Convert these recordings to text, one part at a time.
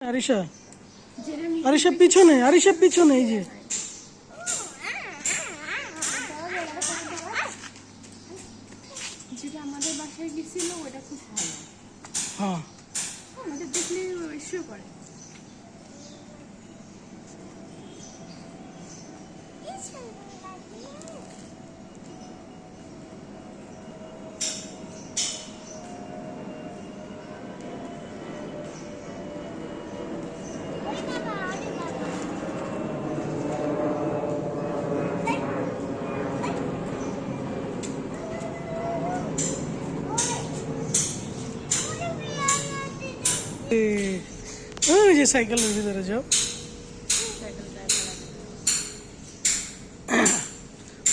আরিশা, আরিশা পিছনে, আরিশা পিছনে, এই যে যেটা আমাদের বাসায় গেছিল ওটা খুব ভালো। হ্যাঁ আমাদের দেখলে ইস্যু করে। ওই যে সাইকেলের ভিতরে যাও,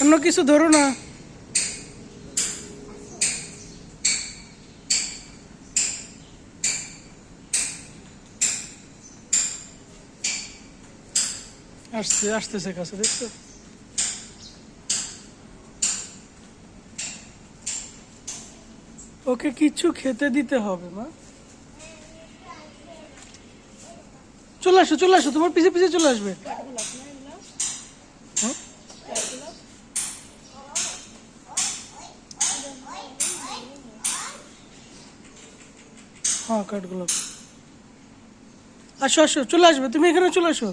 অন্য কিছু ধরো না। আসতেছে কাছে, দেখছো? ওকে কিছু খেতে দিতে হবে মা। চলে আসো, চলে আসো, তোমার পিছে পিছে চলে আসবে। হ্যাঁ? হ্যাঁ, কাঠগোলাপ। আসো আসো, চলে আসবে, তুমি এখানে চলে আসো।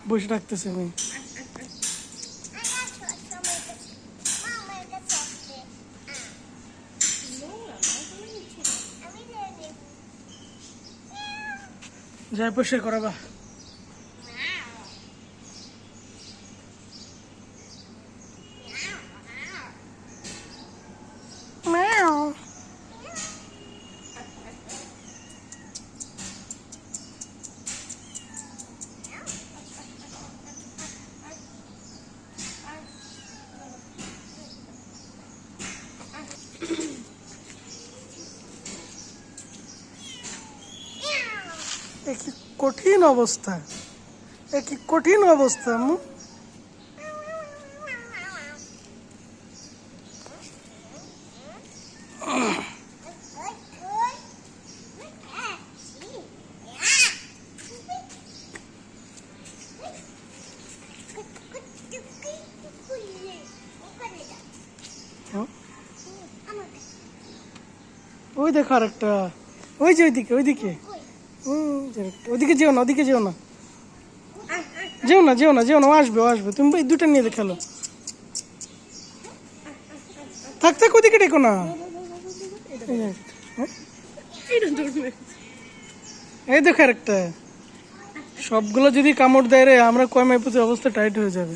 বসে রাখতেছি আমি। যাই পরিষ্কার করাবা। কি কঠিন অবস্থা, কি কঠিন অবস্থা। ওই দেখো আরেকটা, ওই যে ওইদিকে, ওইদিকে, ওইদিকে যেও না, ওদিকে যেও না, যেও না, যেও না, যেও না, ও আসবে, ও আসবে, তুমি এই দুটা নিয়ে খেলো। থাক থাক, ওইদিকে ডেকো না। এই দেখো আরেকটা। সবগুলো যদি কামড় দেয় রে, আমরা কয় মাইপুতের অবস্থা টাইট হয়ে যাবে।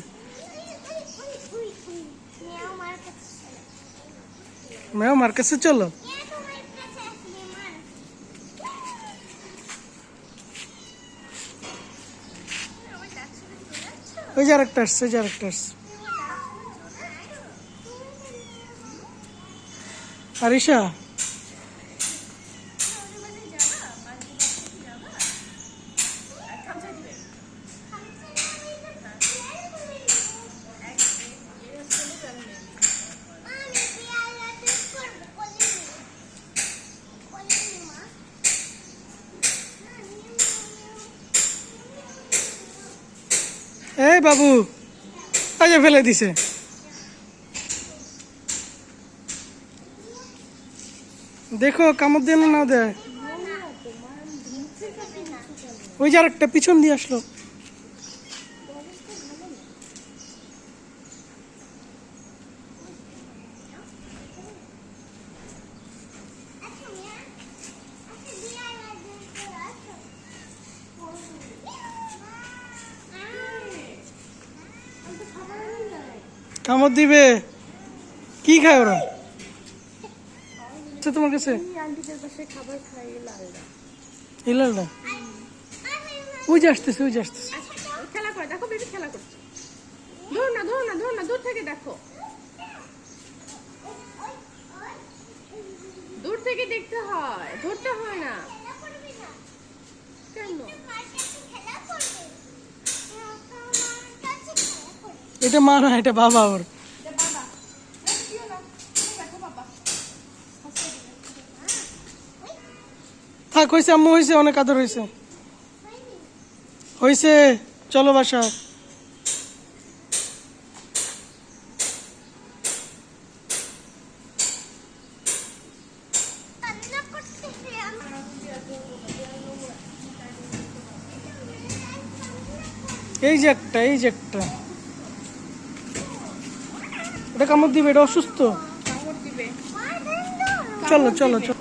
ম্যাও মার কাছে চলো। ওই যে আরেকটা আসছে, ওই যে আরেকটা আসছে। আরিশা, এই বাবু, আজ ফেলে দিছে। দেখো কামড় দিয়ে না দেয়। ওই যে আরেকটা পিছন দিয়ে আসলো। কামড় দিবে, কি খায় ওরা? তোমার কাছে এই লালটা, ওই যে আসতেছে, ওই যে আসতেছে। খেলা করে দেখো, বেবি খেলা করছে। ধর না, ধর না, ধর না, দূর থেকে দেখো, দূর থেকে দেখতে হয়, ধরতে হয় না। কেন এটা মা না, এটা বাবা ওর। এটা বাবা দিও না দেখো বাবা থাক, হয়েছে আম্মু, হয়েছে, অনেক আদর হয়েছে, হয়েছে, চলো বাসা। এই যে একটা, এই যে একটা, এটা কামড় দিবে, এটা অসুস্থ। কামড় দিবে চলো চলো চলো।